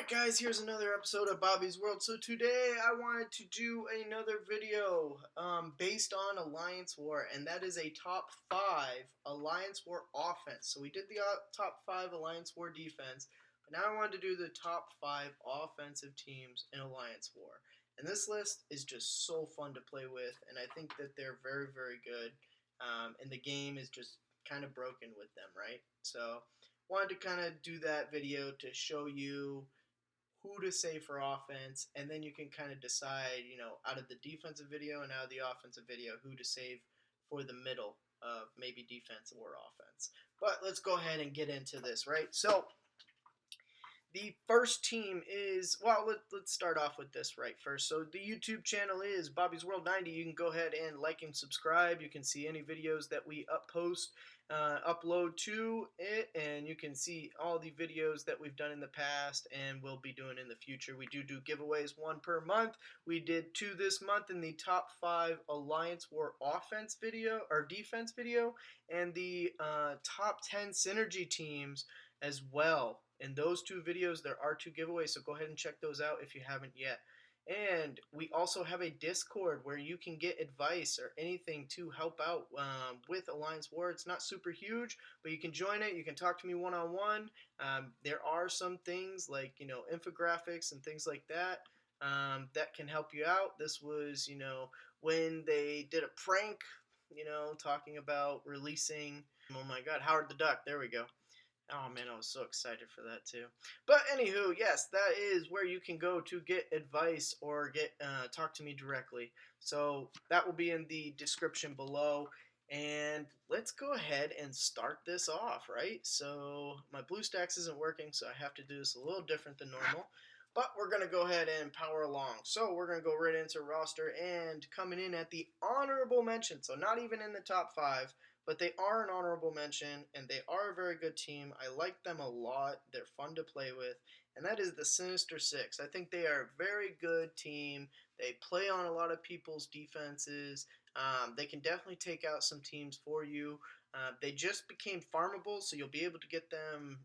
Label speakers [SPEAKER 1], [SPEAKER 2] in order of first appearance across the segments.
[SPEAKER 1] Guys, here's another episode of Bobby's World. So today I wanted to do another video based on Alliance War, and that is a top 5 Alliance War offense. So we did the top 5 Alliance War defense, but now I wanted to do the top 5 offensive teams in Alliance War. And this list is just so fun to play with, and I think that they're very, very good. And the game is just kind of broken with them, right? So wanted to kind of do that video to show you who to save for offense, and then you can kind of decide, out of the defensive video and out of the offensive video, who to save for the middle of maybe defense or offense. But let's go ahead and get into this, right? So the first team is, well, let's start off with this right first. So the YouTube channel is Bobby's World 90. You can go ahead and like and subscribe. You can see any videos that we upload to it, and you can see all the videos that we've done in the past and will be doing in the future. We do giveaways, one per month. We did 2 this month in the top 5 Alliance War offense video or defense video, and the top 10 synergy teams as well. In those 2 videos, there are 2 giveaways, so go ahead and check those out if you haven't yet. And we also have a Discord where you can get advice or anything to help out with Alliance War. It's not super huge, but you can join it. You can talk to me one-on-one. There are some things like, infographics and things like that that can help you out. This was, when they did a prank, talking about releasing, oh my God, Howard the Duck. There we go. Oh man, I was so excited for that too. But anywho, yes, that is where you can go to get advice or talk to me directly. So that will be in the description below. And let's go ahead and start this off, right? So my BlueStacks isn't working, so I have to do this a little different than normal. But we're going to go ahead and power along. So we're going to go right into roster, and coming in at the honorable mention, so not even in the top 5, but they are an honorable mention, and they are a very good team. I like them a lot. They're fun to play with, and that is the Sinister Six. I think they are a very good team. They play on a lot of people's defenses. They can definitely take out some teams for you. They just became farmable, so you'll be able to get them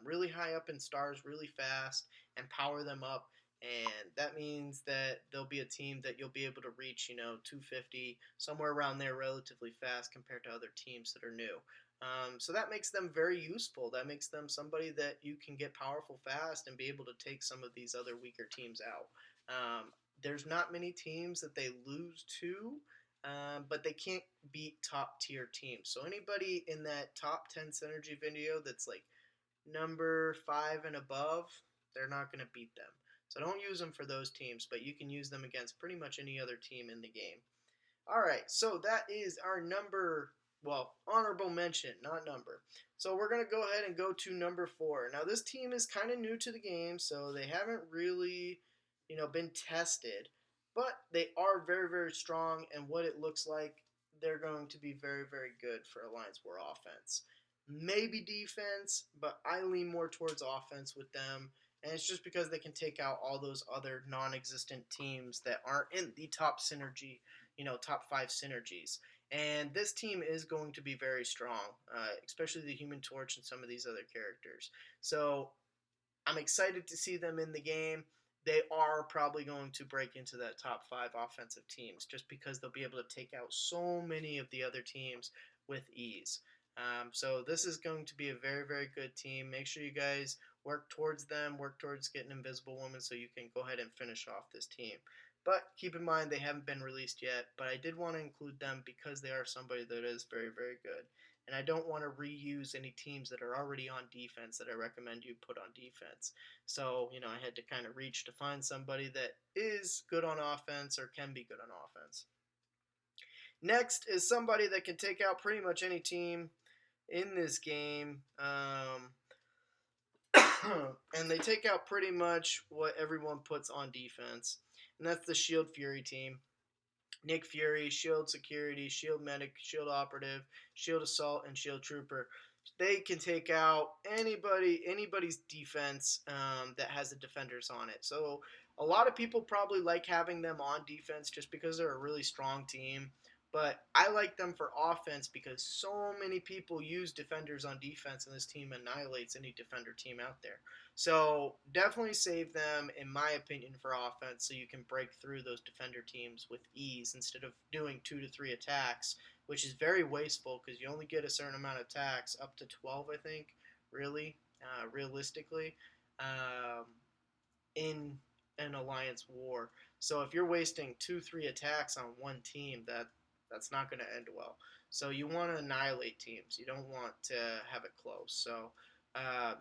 [SPEAKER 1] really high up in stars really fast and power them up. And that means that there'll be a team that you'll be able to reach, 250, somewhere around there relatively fast compared to other teams that are new. So that makes them very useful. That makes them somebody that you can get powerful fast and be able to take some of these other weaker teams out. There's not many teams that they lose to, but they can't beat top tier teams. So anybody in that top 10 synergy video that's like number 5 and above, they're not going to beat them. So don't use them for those teams, but you can use them against pretty much any other team in the game. Alright, so that is our honorable mention, not number. So we're going to go ahead and go to number 4. Now this team is kind of new to the game, so they haven't really, been tested. But they are very, very strong, and what it looks like, they're going to be very, very good for Alliance War offense. Maybe defense, but I lean more towards offense with them. And it's just because they can take out all those other non-existent teams that aren't in the top synergy, top 5 synergies. And this team is going to be very strong, especially the Human Torch and some of these other characters. So I'm excited to see them in the game. They are probably going to break into that top 5 offensive teams just because they'll be able to take out so many of the other teams with ease. So this is going to be a very, very good team. Make sure you guys work towards them, work towards getting Invisible Woman so you can go ahead and finish off this team. But keep in mind they haven't been released yet, but I did want to include them because they are somebody that is very, very good. And I don't want to reuse any teams that are already on defense that I recommend you put on defense. So, I had to kind of reach to find somebody that is good on offense or can be good on offense. Next is somebody that can take out pretty much any team in this game. And they take out pretty much what everyone puts on defense. And that's the Shield Fury team. Nick Fury, Shield Security, Shield Medic, Shield Operative, Shield Assault, and Shield Trooper. They can take out anybody's defense that has the defenders on it. So a lot of people probably like having them on defense just because they're a really strong team. But I like them for offense because so many people use defenders on defense, and this team annihilates any defender team out there. So definitely save them, in my opinion, for offense so you can break through those defender teams with ease instead of doing 2 to 3 attacks, which is very wasteful because you only get a certain amount of attacks, up to 12, I think, really, realistically. Um, in an alliance war. So if you're wasting 2, 3 attacks on one team, that's not going to end well. So you want to annihilate teams. You don't want to have it close. So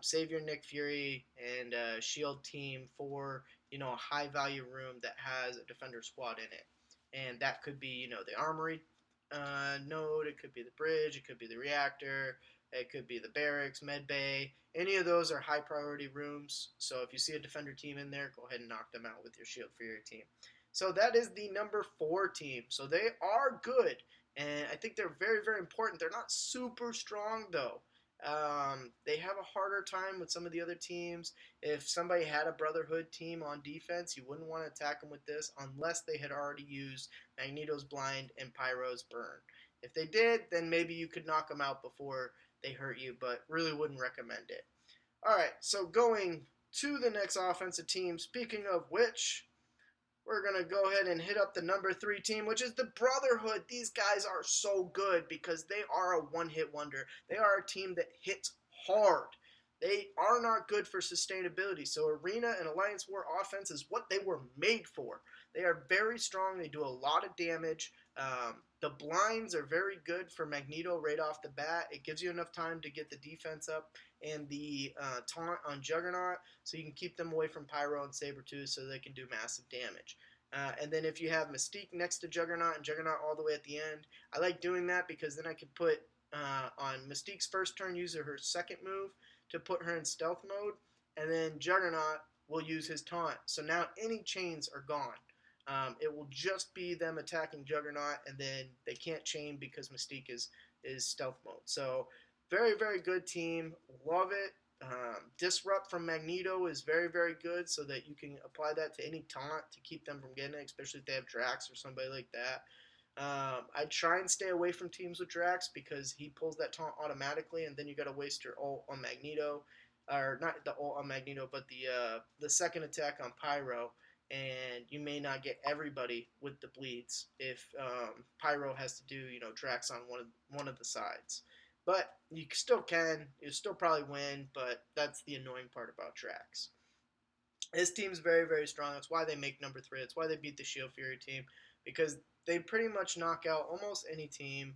[SPEAKER 1] save your Nick Fury and shield team for a high value room that has a defender squad in it, and that could be the armory node. It could be the bridge. It could be the reactor. It could be the barracks, med bay. Any of those are high priority rooms. So if you see a defender team in there, go ahead and knock them out with your shield for your team. So that is the number 4 team. So they are good, and I think they're very, very important. They're not super strong though. They have a harder time with some of the other teams. If somebody had a Brotherhood team on defense, you wouldn't want to attack them with this unless they had already used Magneto's Blind and Pyro's Burn. If they did, then maybe you could knock them out before they hurt you, but really wouldn't recommend it. All right, so going to the next offensive team, speaking of which, we're going to go ahead and hit up the number 3 team, which is the Brotherhood. These guys are so good because they are a one-hit wonder. They are a team that hits hard. They are not good for sustainability. So Arena and Alliance War offense is what they were made for. They are very strong. They do a lot of damage. The blinds are very good for Magneto right off the bat. It gives you enough time to get the defense up and the taunt on Juggernaut, so you can keep them away from Pyro and Sabretooth so they can do massive damage. And then if you have Mystique next to Juggernaut and Juggernaut all the way at the end, I like doing that because then I can put on Mystique's first turn, use her second move to put her in stealth mode, and then Juggernaut will use his taunt. So now any chains are gone. It will just be them attacking Juggernaut, and then they can't chain because Mystique is stealth mode. So very, very good team. Love it. Disrupt from Magneto is very, very good so that you can apply that to any taunt to keep them from getting it, especially if they have Drax or somebody like that. I try and stay away from teams with Drax because he pulls that taunt automatically, and then you got to waste your ult on Magneto, or not the ult on Magneto, but the second attack on Pyro, and you may not get everybody with the bleeds if Pyro has to do Drax on one of the sides. But you still can. You'll still probably win, but that's the annoying part about Drax. His team's very, very strong. That's why they make number 3. That's why they beat the Shield Fury team, because they pretty much knock out almost any team.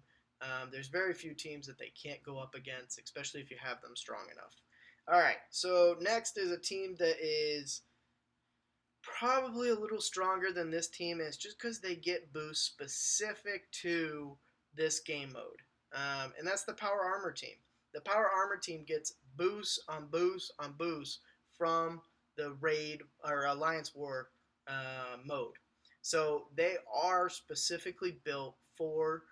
[SPEAKER 1] There's very few teams that they can't go up against, especially if you have them strong enough. All right, so next is a team that is probably a little stronger than this team is just because they get boosts specific to this game mode. And that's the Power Armor team. The Power Armor team gets boosts on boosts on boosts from the Raid or Alliance War mode. So they are specifically built for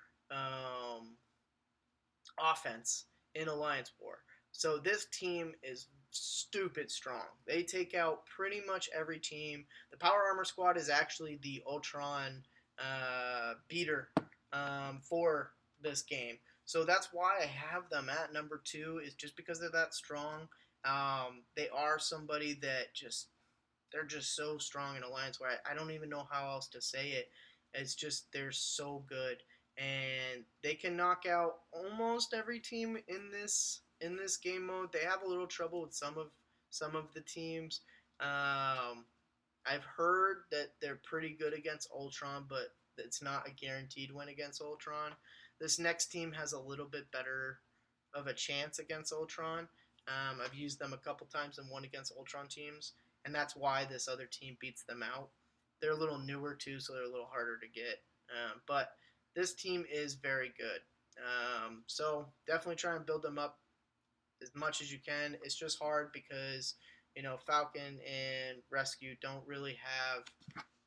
[SPEAKER 1] offense in Alliance War. So this team is stupid strong. They take out pretty much every team. The Power Armor Squad is actually the Ultron beater for this game. So that's why I have them at number 2, is just because they're that strong. They are somebody that they're just so strong in Alliance where I don't even know how else to say it. It's just they're so good, and they can knock out almost every team in this game mode. They have a little trouble with some of the teams. I've heard that they're pretty good against Ultron, but it's not a guaranteed win against Ultron. This next team has a little bit better of a chance against Ultron. I've used them a couple times and won against Ultron teams, and that's why this other team beats them out. They're a little newer too, so they're a little harder to get. But this team is very good. So definitely try and build them up as much as you can. It's just hard because Falcon and Rescue don't really have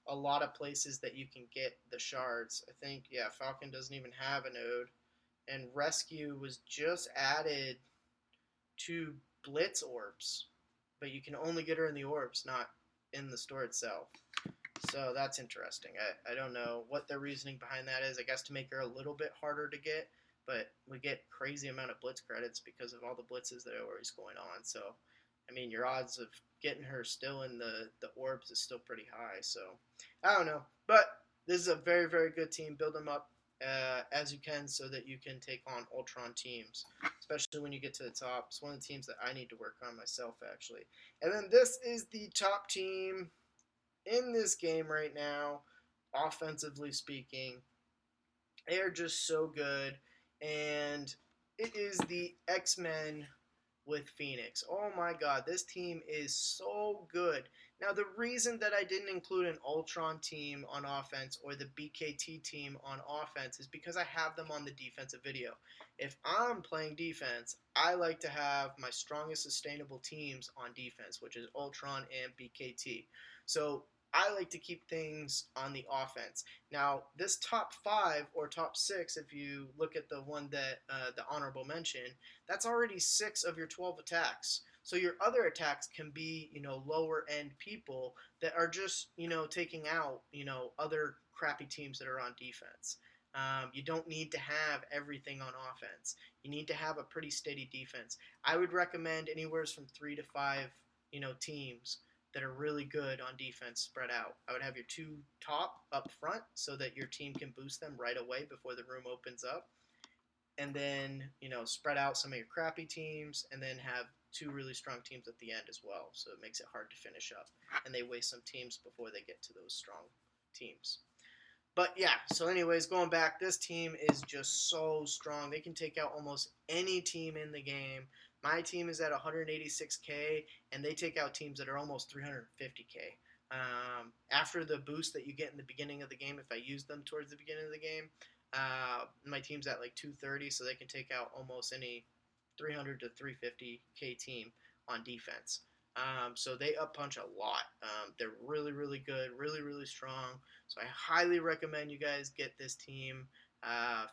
[SPEAKER 1] a lot of places that you can get the shards. I think Falcon doesn't even have a node, and Rescue was just added to Blitz orbs, but you can only get her in the orbs, not in the store itself. So that's interesting. I don't know what their reasoning behind that is. I guess to make her a little bit harder to get, but we get crazy amount of blitz credits because of all the blitzes that are always going on. So, I mean, your odds of getting her still in the orbs is still pretty high. So, I don't know. But this is a very, very good team. Build them up as you can so that you can take on Ultron teams, especially when you get to the top. It's one of the teams that I need to work on myself, actually. And then this is the top team in this game right now, offensively speaking. They are just so good. And it is the X-Men with Phoenix. Oh my god, this team is so good. Now, the reason that I didn't include an Ultron team on offense or the BKT team on offense is because I have them on the defensive video. If I'm playing defense, I like to have my strongest sustainable teams on defense, which is Ultron and BKT. So I like to keep things on the offense. Now, this top 5 or top 6, if you look at the one that the honorable mention, that's already 6 of your 12 attacks. So your other attacks can be, lower end people that are just, taking out, other crappy teams that are on defense. You don't need to have everything on offense. You need to have a pretty steady defense. I would recommend anywhere from 3 to 5, teams that are really good on defense spread out. I would have your 2 top up front so that your team can boost them right away before the room opens up, and then spread out some of your crappy teams, and then have 2 really strong teams at the end as well. So it makes it hard to finish up, and they waste some teams before they get to those strong teams. But yeah, so anyways, going back, this team is just so strong. They can take out almost any team in the game. My team is at 186k, and they take out teams that are almost 350k. After the boost that you get in the beginning of the game, if I use them towards the beginning of the game, my team's at like 230, so they can take out almost any 300 to 350k team on defense. So they up punch a lot. They're really, really good, really, really strong. So I highly recommend you guys get this team.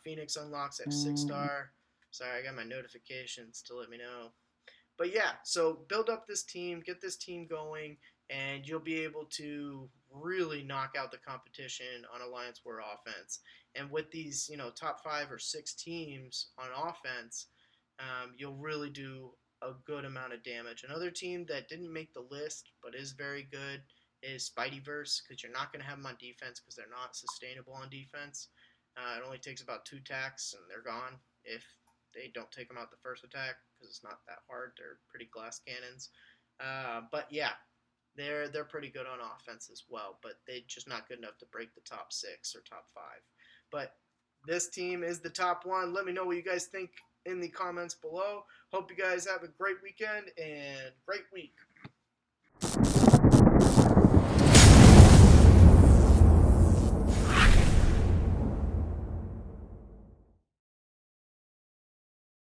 [SPEAKER 1] Phoenix unlocks at 6-star. Sorry, I got my notifications to let me know. But yeah, so build up this team, get this team going, and you'll be able to really knock out the competition on Alliance War offense. And with these, top 5 or 6 teams on offense, you'll really do a good amount of damage. Another team that didn't make the list but is very good is Spideyverse, because you're not going to have them on defense because they're not sustainable on defense. It only takes about 2 attacks and they're gone if they don't take them out the first attack, because it's not that hard. They're pretty glass cannons. But yeah, they're pretty good on offense as well, but they're just not good enough to break the top 6 or top 5. But this team is the top one. Let me know what you guys think in the comments below. Hope you guys have a great weekend and great week.